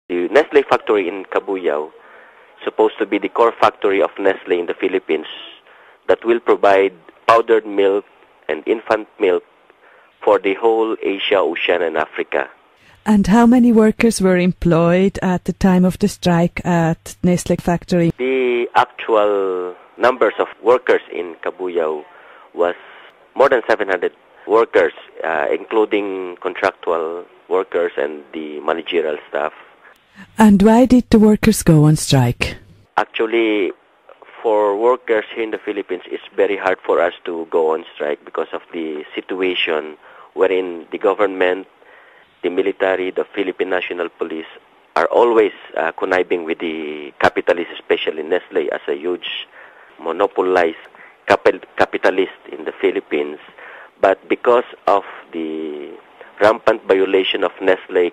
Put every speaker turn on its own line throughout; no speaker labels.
The Nestle factory in Cabuyao, supposed to be the core factory of Nestle in the Philippines, that will provide powdered milk and infant milk for the whole Asia, Oceania, and Africa.
And how many workers were employed at the time of the strike at Nestle factory?
The actual numbers of workers in Cabuyao was more than 700 workers, including contractual workers and the managerial staff.
And why did the workers go on strike?
Actually, for workers here in the Philippines, it's very hard for us to go on strike because of the situation wherein the government, the military, the Philippine National Police are always conniving with the capitalists, especially Nestle as a huge monopolized capitalist in the Philippines. But because of the rampant violation of Nestle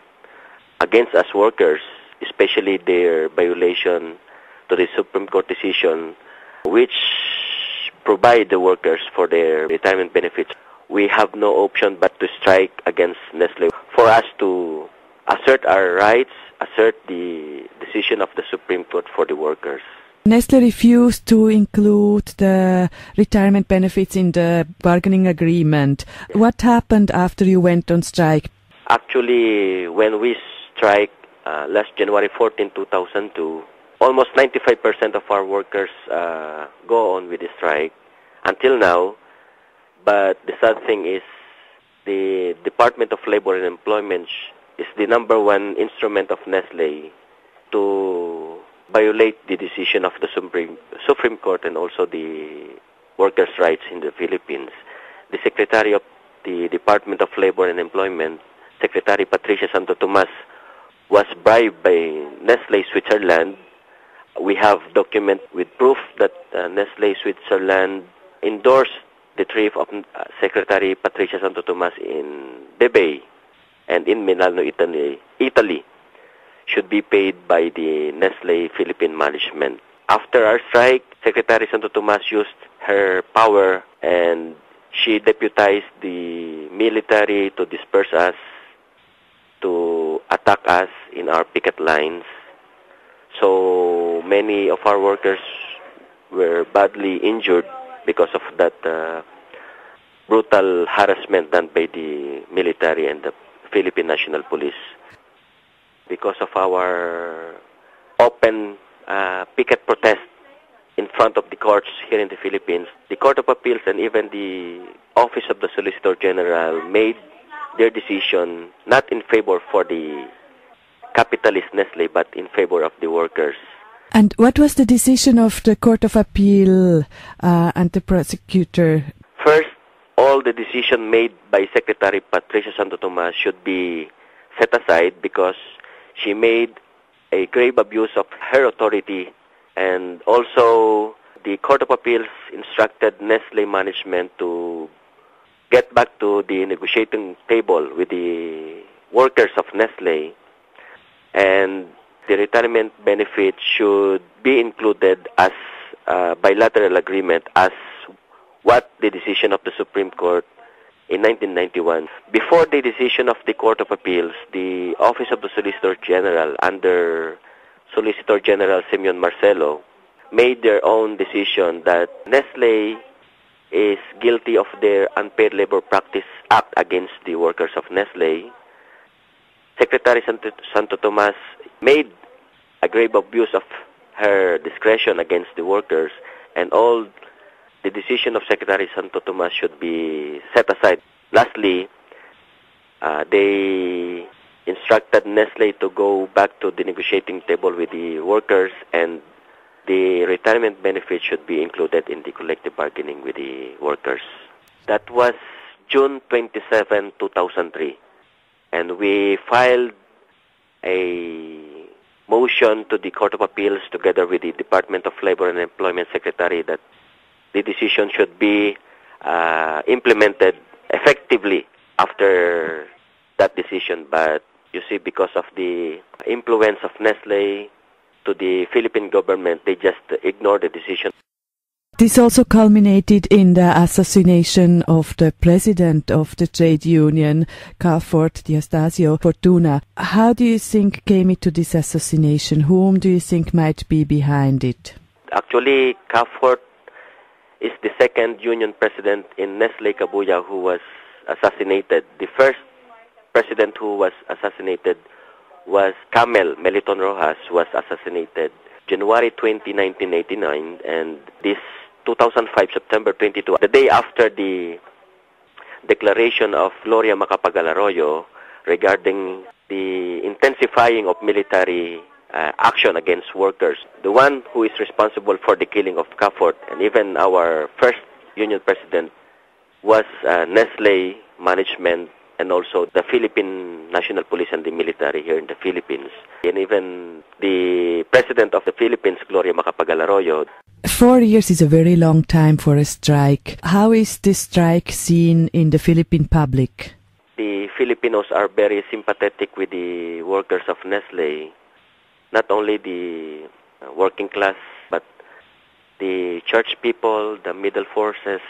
against us workers, especially their violation to the Supreme Court decision, which provide the workers for their retirement benefits, we have no option but to strike against Nestle for us to assert our rights, assert the decision of the Supreme Court for the workers.
Nestle refused to include the retirement benefits in the bargaining agreement. What happened after you went on strike?
Actually, when we strike last January 14, 2002, almost 95% of our workers go on with the strike until now. But the sad thing is the Department of Labor and Employment is the number one instrument of Nestle to violate the decision of the Supreme Court and also the workers' rights in the Philippines. The Secretary of the Department of Labor and Employment, Secretary Patricia Santo Tomas, was bribed by Nestle Switzerland. We have document with proof that Nestle Switzerland endorsed the trip of Secretary Patricia Santo Tomas in Bebe and in Milano, Italy, should be paid by the Nestle Philippine management. After our strike, Secretary Santo Tomas used her power and she deputized the military to disperse us, to attack us in our picket lines. So many of our workers were badly injured because of that brutal harassment done by the military and the Philippine National Police. Because of our open picket protest in front of the courts here in the Philippines, the Court of Appeals and even the Office of the Solicitor General made their decision not in favor for the capitalist Nestle, but in favor of the workers.
And what was the decision of the Court of Appeal and the prosecutor?
First, all the decision made by Secretary Patricia Santo Tomas should be set aside because she made a grave abuse of her authority, and also the Court of Appeals instructed Nestle management to get back to the negotiating table with the workers of Nestle, and the retirement benefit should be included as a bilateral agreement as what the decision of the Supreme Court in 1991. Before the decision of the Court of Appeals, the Office of the Solicitor General under Solicitor General Simeon Marcelo made their own decision that Nestle is guilty of their Unfair Labor Practice Act against the workers of Nestle. Secretary Santo Tomas made a grave abuse of her discretion against the workers, and all the decision of Secretary Santo Tomas should be set aside. Lastly, they instructed Nestle to go back to the negotiating table with the workers, and the retirement benefit should be included in the collective bargaining with the workers. That was June 27, 2003. And we filed a motion to the Court of Appeals together with the Department of Labor and Employment Secretary that the decision should be implemented effectively after that decision. But you see, because of the influence of Nestle to the Philippine government, they just ignored the decision.
This also culminated in the assassination of the president of the trade union, Carford Diastasio Fortuna. How do you think came it to this assassination? Whom do you think might be behind it?
Actually, Carford is the second union president in Nestle Kabuya who was assassinated. The first president who was assassinated was Camel Meliton Rojas, was assassinated January 20, 1989, and this 2005, September 22, the day after the declaration of Gloria Macapagal Arroyo regarding the intensifying of military action against workers. The one who is responsible for the killing of Carford and even our first union president was Nestle management and also the Philippine National Police and the military here in the Philippines. And even the President of the Philippines, Gloria Macapagal Arroyo.
4 years is a very long time for a strike. How is this strike seen in the Philippine public?
The Filipinos are very sympathetic with the workers of Nestle. Not only the working class, but the church people, the middle forces,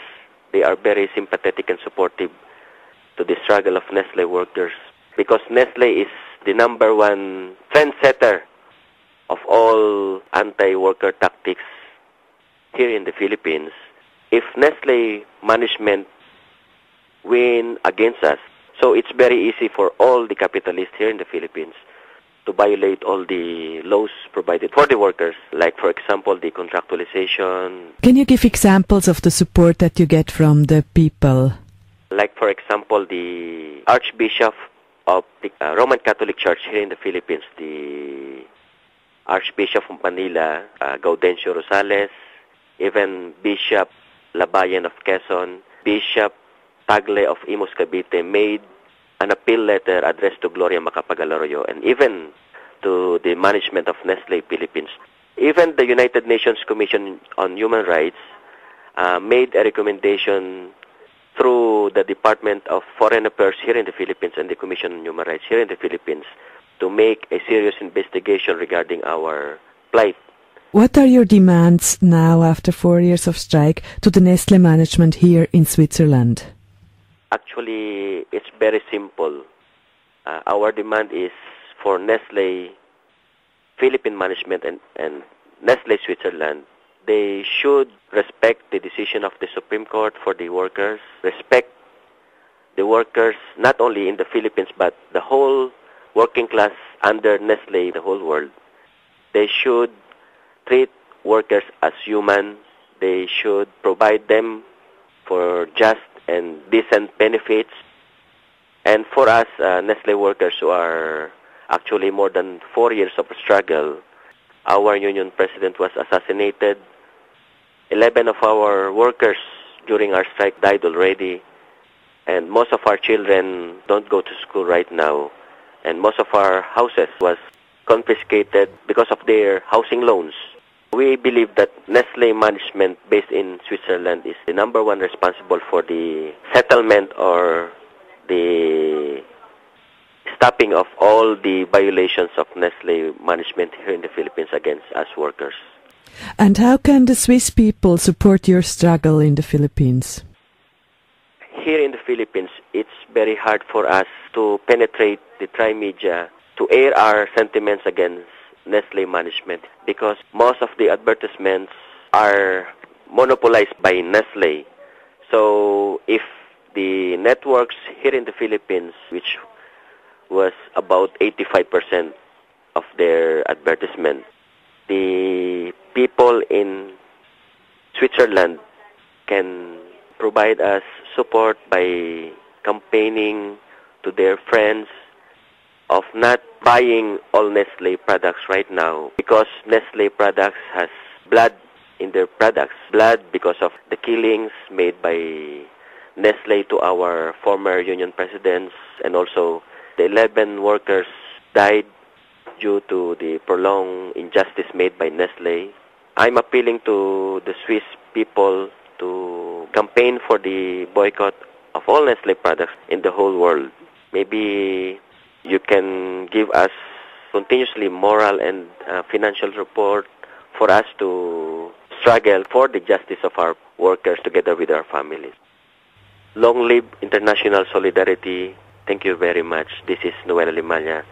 they are very sympathetic and supportive to the struggle of Nestle workers, because Nestle is the number one trendsetter of all anti-worker tactics here in the Philippines. If Nestle management win against us, so it's very easy for all the capitalists here in the Philippines to violate all the laws provided for the workers, like, for example, the contractualization.
Can you give examples of the support that you get from the people?
Like, for example, the Archbishop of the Roman Catholic Church here in the Philippines, the Archbishop of Manila, Gaudencio Rosales, even Bishop Labayan of Quezon, Bishop Tagle of Imus Cavite made an appeal letter addressed to Gloria Macapagal Arroyo and even to the management of Nestle Philippines. Even the United Nations Commission on Human Rights made a recommendation through the Department of Foreign Affairs here in the Philippines and the Commission on Human Rights here in the Philippines to make a serious investigation regarding our plight.
What are your demands now after 4 years of strike to the Nestle management here in Switzerland?
Actually, it's very simple. Our demand is for Nestle Philippine management and Nestle Switzerland. They should respect the decision of the Supreme Court for the workers, respect the workers not only in the Philippines but the whole working class under Nestle, the whole world. They should treat workers as human. They should provide them for just and decent benefits. And for us, Nestle workers who are actually more than 4 years of struggle, our union president was assassinated. 11 of our workers during our strike died already. And most of our children don't go to school right now. And most of our houses was confiscated because of their housing loans. We believe that Nestle management based in Switzerland is the number one responsible for the settlement or the stopping of all the violations of Nestle management here in the Philippines against us workers.
And how can the Swiss people support your struggle in the Philippines?
Here in the Philippines, it's very hard for us to penetrate the tri-media to air our sentiments against Nestle management because most of the advertisements are monopolized by Nestle. So if the networks here in the Philippines, which was about 85% of their advertisement, the people in Switzerland can provide us support by campaigning to their friends of not buying all Nestle products right now because Nestle products has blood in their products. Blood because of the killings made by Nestle to our former union presidents, and also the 11 workers died due to the prolonged injustice made by Nestle. I'm appealing to the Swiss people to campaign for the boycott of all Nestle products in the whole world. Maybe you can give us continuously moral and financial support for us to struggle for the justice of our workers together with our families. Long live international solidarity. Thank you very much. This is Noel Alemania.